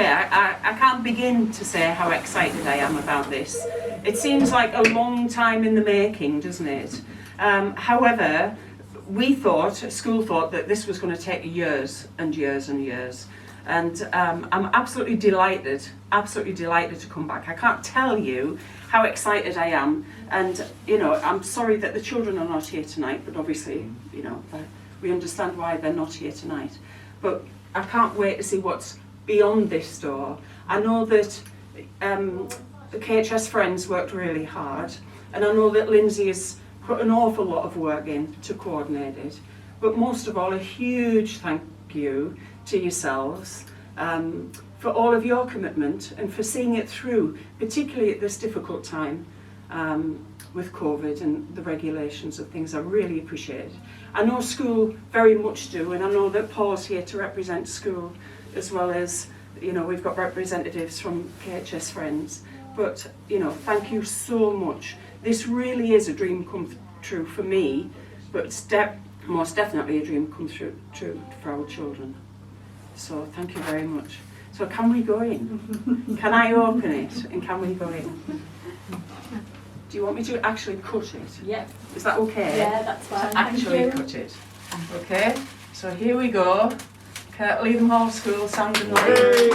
say, I can't begin to say how excited I am about this. It seems like a long time in the making, doesn't it? However, school thought that this was going to take years and years and years. And I'm absolutely delighted to come back. I can't tell you how excited I am. And, you know, I'm sorry that the children are not here tonight, but obviously, you know, we understand why they're not here tonight. But I can't wait to see what's beyond this door. I know that the KHS Friends worked really hard, and I know that Lindsay has put an awful lot of work in to coordinate it. But most of all, a huge thank you to yourselves for all of your commitment and for seeing it through, particularly at this difficult time with COVID and the regulations of things. I really appreciate it. I know school very much do, and I know that Paul's here to represent school, as well as, you know, we've got representatives from KHS Friends. But, you know, thank you so much. This really is a dream come true for me, but it's most definitely a dream come true for our children. So thank you very much. So can we go in? Can I open it and can we go in? Do you want me to actually cut it? Yeah. Is that okay? Yeah, that's fine. To actually cut it. Okay, so here we go. Leatham Hall School, Sound and Light.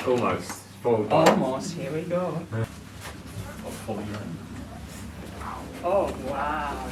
Almost. Forward. Almost, here we go. Oh, wow.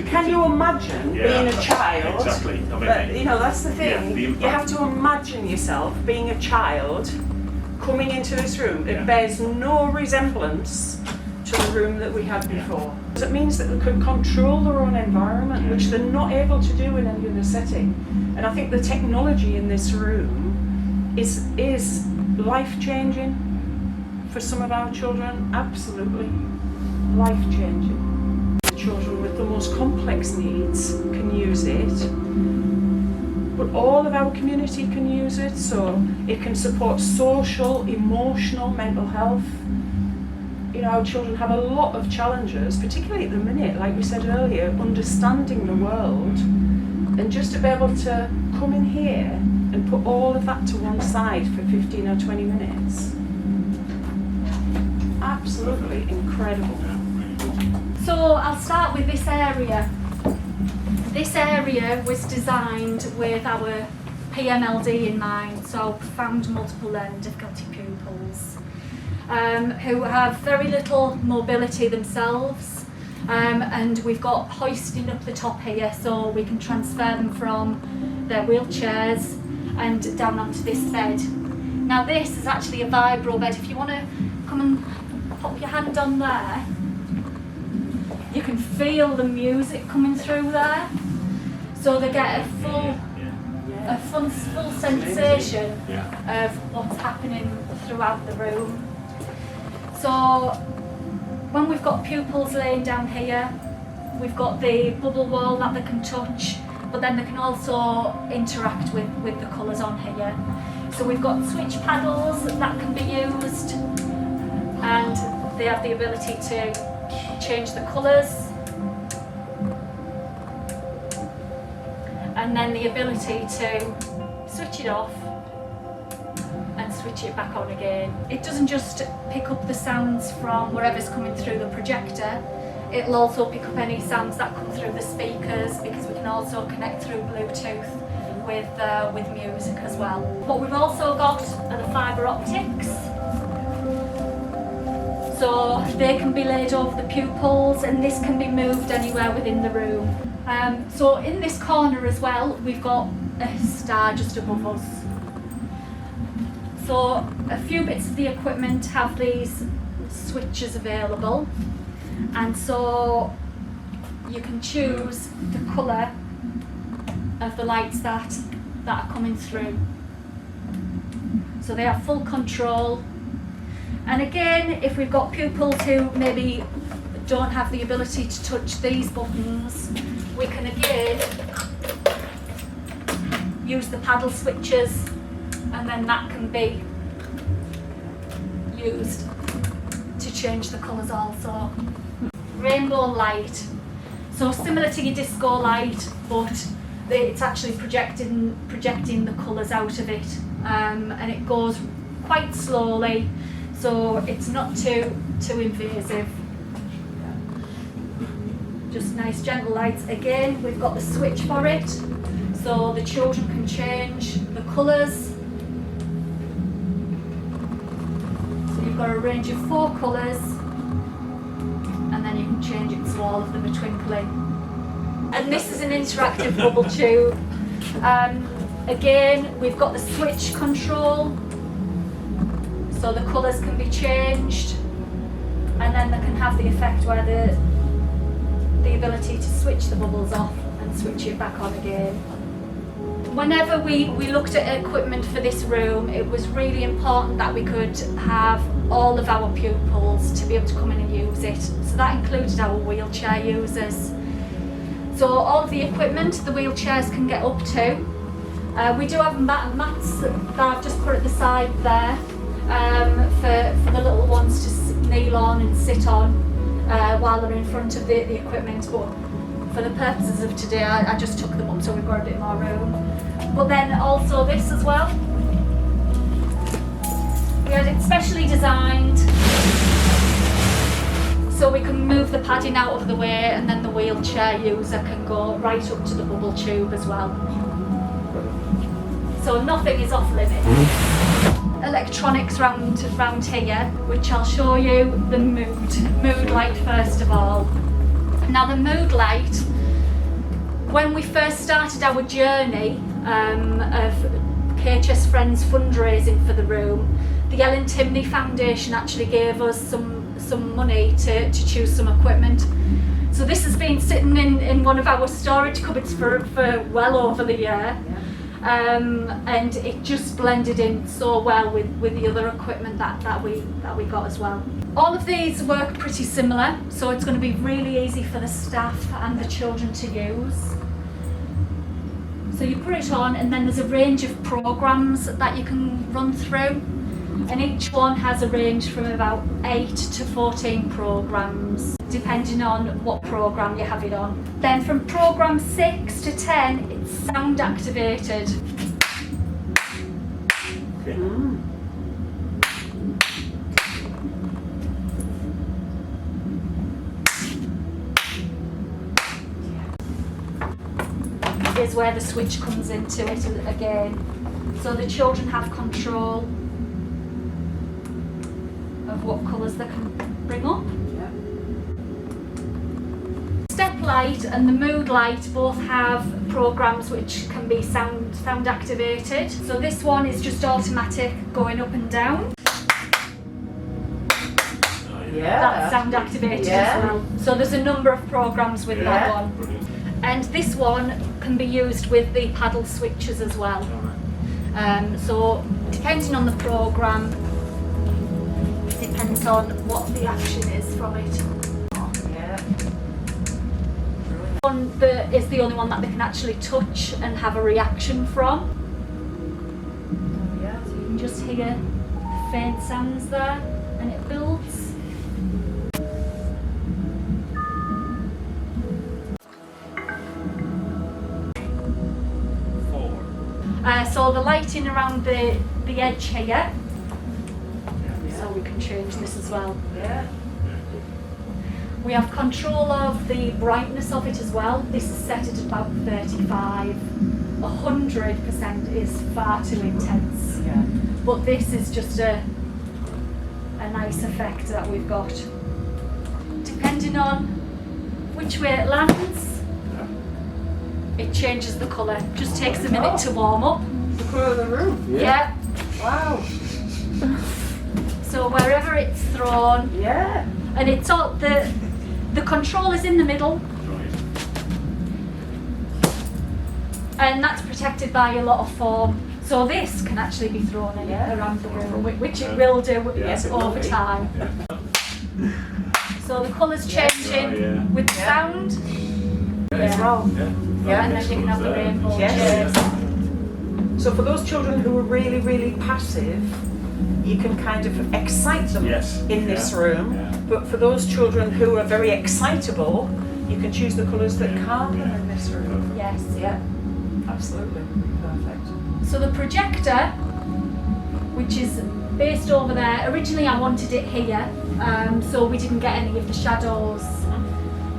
Can you imagine being a child? Exactly. I mean, But, you know, that's the thing. Yeah, the you have to imagine yourself being a child coming into this room. It bears no resemblance to the room that we had before. It means that they can control their own environment, which they're not able to do in any other setting. And I think the technology in this room is life-changing for some of our children. Absolutely life-changing. Children with the most complex needs can use it, but all of our community can use it, so it can support social, emotional, mental health. You know, our children have a lot of challenges, particularly at the minute, like we said earlier, understanding the world, and just to be able to come in here and put all of that to one side for 15 or 20 minutes. Absolutely incredible. So I'll start with this area. This area was designed with our PMLD in mind, so profound multiple learning difficulty pupils, who have very little mobility themselves, and we've got hoisting up the top here so we can transfer them from their wheelchairs and down onto this bed. Now this is actually a vibro bed. If you want to come and pop your hand on there, you can feel the music coming through there, so they get a full sensation of what's happening throughout the room. So when we've got pupils laying down here, we've got the bubble wall that they can touch, but then they can also interact with the colours on here. So we've got switch paddles that can be used, and they have the ability to change the colours, and then the ability to switch it off and switch it back on again. It doesn't just pick up the sounds from whatever's coming through the projector, it'll also pick up any sounds that come through the speakers, because we can also connect through Bluetooth with music as well. What we've also got are the fibre optics. So they can be laid over the pupils, and this can be moved anywhere within the room. So in this corner as well, we've got a star just above us. So a few bits of the equipment have these switches available, and so you can choose the colour of the lights that are coming through. So they have full control. And again, if we've got pupils who maybe don't have the ability to touch these buttons, we can again use the paddle switches, and then that can be used to change the colours also. Rainbow light. So similar to your disco light, but it's actually projecting the colours out of it, and it goes quite slowly, so it's not too invasive. Just nice gentle lights. Again, we've got the switch for it, so the children can change the colours. So you've got a range of 4 colours, and then you can change it so all of them are twinkling. And this is an interactive bubble tube. Again, we've got the switch control, so the colours can be changed, and then they can have the effect where the ability to switch the bubbles off and switch it back on again. Whenever we looked at equipment for this room, it was really important that we could have all of our pupils to be able to come in and use it. So that included our wheelchair users. So all of the equipment the wheelchairs can get up to. We do have mats that I've just put at the side there for the little ones to kneel on and sit on while they're in front of the equipment. But for the purposes of today, I just took them up so we've got a bit more room. But then also this as well. We had it specially designed so we can move the padding out of the way, and then the wheelchair user can go right up to the bubble tube as well. So nothing is off limits. Electronics round here, which I'll show you the mood light first of all. Now the mood light, when we first started our journey of KHS Friends fundraising for the room, the Ellen Timney Foundation actually gave us some money to choose some equipment. So this has been sitting in one of our storage cupboards for well over the year. And it just blended in so well with the other equipment that we got as well. All of these work pretty similar, so it's going to be really easy for the staff and the children to use. So you put it on, and then there's a range of programs that you can run through, and each one has a range from about 8 to 14 programs, depending on what program you have it on. Then from program 6 to 10, it's sound activated. Is where the switch comes into it again. So the children have control of what colours they can bring up. Step light and the mood light both have programs which can be sound activated. So this one is just automatic, going up and down. That's sound activated as well. So there's a number of programs with that one. Brilliant. And this one can be used with the paddle switches as well. So depending on the program, depends on what the action is from it. One that is the only one that they can actually touch and have a reaction from. So you can just hear faint sounds there, and it builds. So the lighting around the edge here change this as well. Yeah. We have control of the brightness of it as well. This is set at about 35. 100% is far too intense. Yeah. But this is just a nice effect that we've got. Depending on which way it lands, it changes the colour. Just takes a minute to warm up. The colour of the room. Yeah. Wow. So wherever it's thrown, Yeah. and it's all the control is in the middle, and that's protected by a lot of foam. So this can actually be thrown in around the room, which it will do Yes, it will over be. time. So the colours changing with the sound, As well. Yeah. and then you can have the rainbow Yes. shades. So for those children who are really, really passive, you can kind of excite them Yes. in this Yeah. room. Yeah. But for those children who are very excitable, you can choose the colours that calm them in this room. Yes. Yeah, absolutely. Perfect. So the projector, which is based over there, originally I wanted it here, so we didn't get any of the shadows.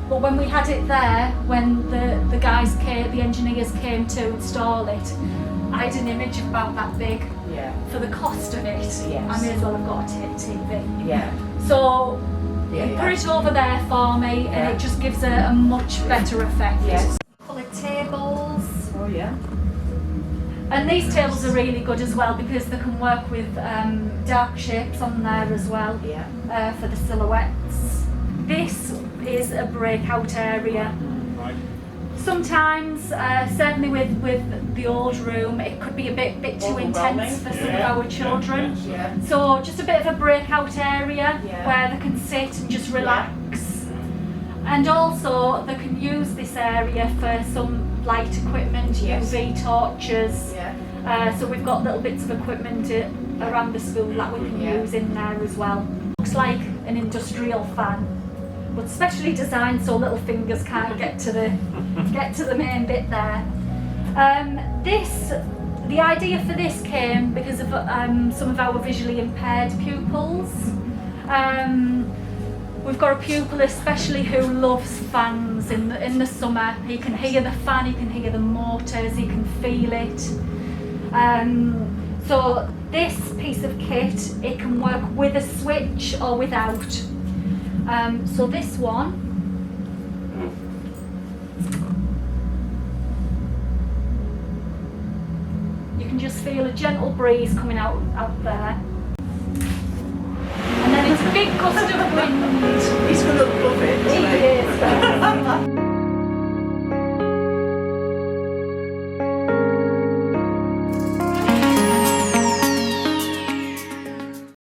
But when we had it there, when the guys came, the engineers came to install it, I had an image about that big. Yeah. For the cost of it, Yes. I may as well have got a TV. Yeah. So Yeah. you put it over there for me, Yeah. and it just gives a much better effect. Yes. Coloured tables. Oh yeah. And these tables are really good as well because they can work with dark shapes on there as well Yeah. for the silhouettes. This is a breakout area. Right. Sometimes, certainly with the old room, it could be a bit too intense for some of our children. Yeah. So just a bit of a breakout area Yeah. where they can sit and just relax. And also they can use this area for some light equipment, Yes. UV torches. Yeah. So we've got little bits of equipment around the school that we can Yeah. use in there as well. Looks like an industrial fan, but specially designed so little fingers can't get to the main bit there. The idea for this came because of some of our visually impaired pupils. We've got a pupil especially who loves fans in the summer. He can hear the fan, he can hear the motors, he can feel it. So this piece of kit, it can work with a switch or without. So this one, you can just feel a gentle breeze coming out there. And then it's a big gust of wind. He's going to love